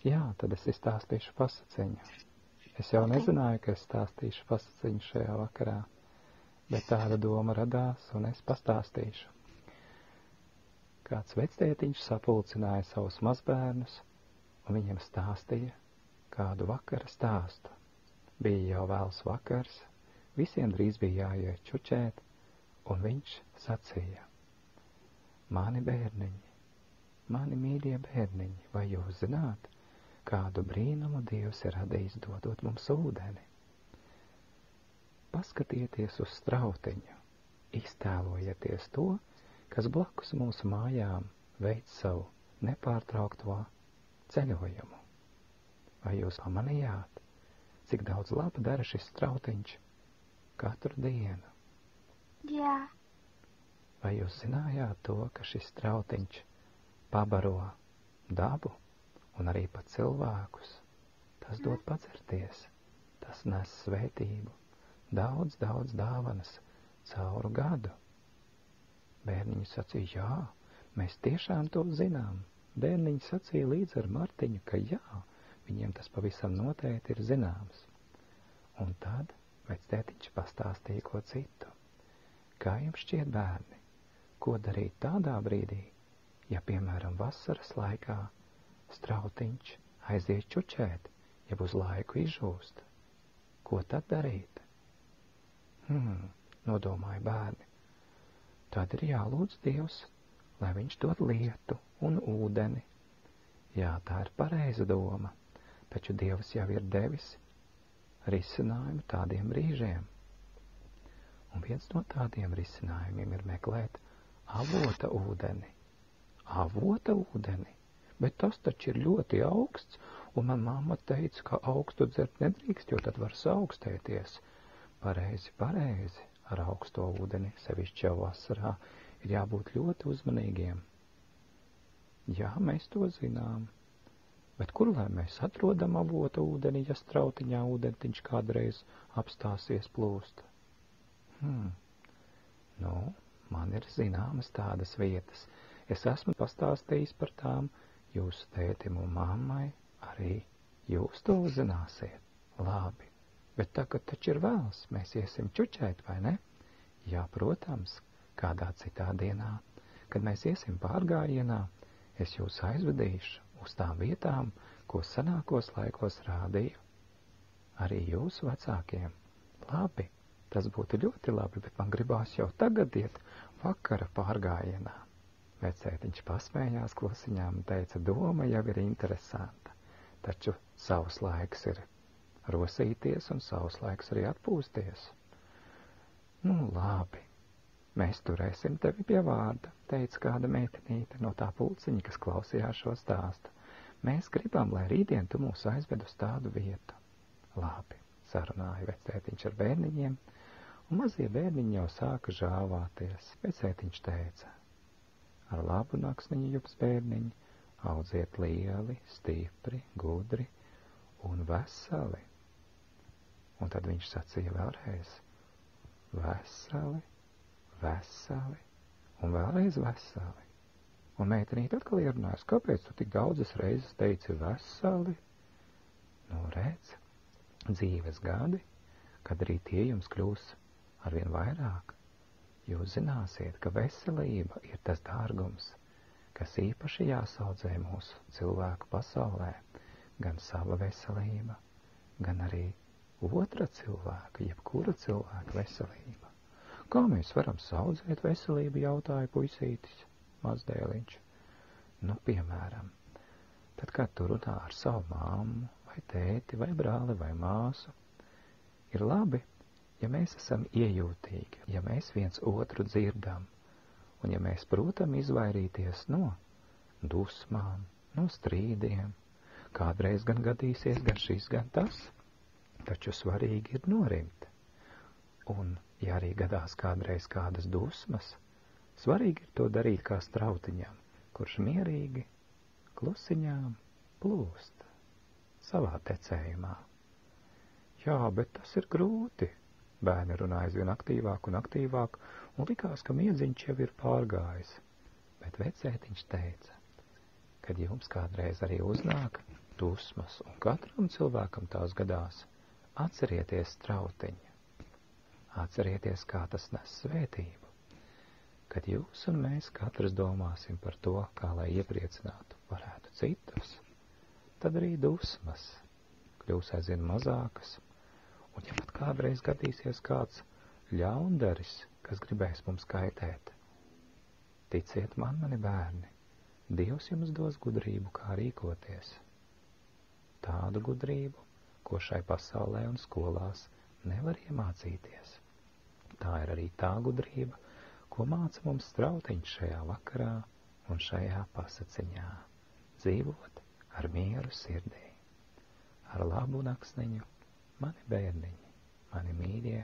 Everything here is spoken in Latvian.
Jā, tad es izstāstīšu pasaciņu. Es jau nezināju, ka es stāstīšu pasaciņu šajā vakarā, bet tāda doma radās, un es pastāstīšu. Kāds vectētiņš sapulcināja savus mazbērnus, un viņiem stāstīja kādu vakara stāstu. Bija jau vēls vakars, visiem drīz bija jāiet čučēt, un viņš sacīja: Mani bērniņi, mani mīļie bērniņi, vai jūs zināt, kādu brīnumu Dievs ir radījis dodot mums ūdeni? Paskatieties uz strautiņu, iztēlojieties to, kas blakus mūsu mājām veic savu nepārtraukto ceļojumu. Vai jūs pamanījāt, cik daudz laba dara šis strautiņš katru dienu? Jā. Vai jūs zinājāt to, ka šis strautiņš pabaro dabu un arī pat cilvēkus? Tas dod padzerties, tas nes svētību, daudz, daudz dāvanas cauru gadu. Bērniņi sacīja, jā, mēs tiešām to zinām. Bērniņi sacīja līdz ar Martiņu, ka jā, viņiem tas pavisam noteikti ir zināms. Un tad vectētiņš pastāstīja ko citu. Kā jums šķiet, bērni, ko darīt tādā brīdī, ja, piemēram, vasaras laikā strautiņš aiziet čučēt, ja uz laiku izžūst? Ko tad darīt? Nodomāja bērni. Tad ir jālūdz Dievs, lai viņš dod lietu un ūdeni. Jā, tā ir pareiza doma, taču Dievs jau ir devis risinājumu tādiem brīžiem. Un viens no tādiem risinājumiem ir meklēt avota ūdeni. Avota ūdeni? Bet tas taču ir ļoti augsts, un man mamma teica, ka augstu dzert nedrīkst, jo tad var saaugstēties. Pareizi, pareizi. Ar augsto ūdeni, sevišķi jau vasarā, ir jābūt ļoti uzmanīgiem. Jā, mēs to zinām. Bet kur lai mēs atrodam avotu ūdeni, ja strautiņā ūdentiņš kādreiz apstāsies plūst? Nu, man ir zināmas tādas vietas. Es esmu pastāstījis par tām jūsu tētim un mammai, arī jūs to uzzināsiet. Labi. Bet tagad taču ir vēls, mēs iesim čučēt, vai ne? Jā, protams, kādā citā dienā, kad mēs iesim pārgājienā, es jūs aizvedīšu uz tām vietām, ko senākos laikos rādīju. Arī jūsu vecākiem. Labi, tas būtu ļoti labi, bet man gribās jau tagad iet vakara pārgājienā. Vecētiņš pasmējās klusiņām un teica, doma jau ir interesanta, taču savs laiks ir rosīties un savs laiks arī atpūsties. Nu, labi, mēs turēsim tevi pie vārda, teica kāda meitenīte no tā pulciņa, kas klausījās šo stāstu. Mēs gribam, lai rītdien tu mūs aizved uz tādu vietu. Labi, sarunāja vecētiņš ar bērniņiem, un mazie bērniņi jau sāka žāvāties. Vecētiņš teica, ar labu naksniņu jums bērniņi, audziet lieli, stipri, gudri un veseli. Un tad viņš sacīja vēlreiz, veseli, veseli un vēlreiz veseli. Un meitenīte atkal ierunājas, kāpēc tu tik daudzas reizes teici veseli? Nu, redz, dzīves gadi, kad arī tie jums kļūs arvien vairāk, jūs zināsiet, ka veselība ir tas dārgums, kas īpaši jāsaudzē mūsu cilvēku pasaulē, gan sava veselība, gan arī otra cilvēka, jebkura cilvēka veselība. Kā mēs varam saudzēt veselību, jautāja puisītis, mazdēliņš. Nu, piemēram, tad, kad tu runā ar savu mammu, vai tēti, vai brāli, vai māsu, ir labi, ja mēs esam iejūtīgi, ja mēs viens otru dzirdam, un ja mēs protam izvairīties no dusmām, no strīdiem, kādreiz gan gadīsies, gan šis, gan tas, taču svarīgi ir norimt. Un, ja arī gadās kādreiz kādas dusmas, svarīgi ir to darīt kā strautiņam, kurš mierīgi, klusiņām plūst savā tecējumā. Jā, bet tas ir grūti. Bērni runāja aizvien aktīvāk un aktīvāk, un likās, ka miedziņš jau ir pārgājis. Bet vecētiņš teica, kad jums kādreiz arī uznāk dusmas, un katram cilvēkam tās gadās, atcerieties strautiņu. Atcerieties, kā tas nes svētību. Kad jūs un mēs katrs domāsim par to, kā lai iepriecinātu varētu citus, tad arī dusmas kļūs aizvien mazākas, un ja pat kādreiz gadīsies kāds ļaundaris, kas gribēs mums kaitēt, ticiet man, mani bērni, Dievs jums dos gudrību, kā rīkoties. Tādu gudrību, ko šai pasaulē un skolās nevar iemācīties. Tā ir arī tā gudrība, ko māca mums strautiņš šajā vakarā un šajā pasaciņā. Dzīvot ar mieru sirdī, ar labu naksniņu, mani bērniņi, mani mīļie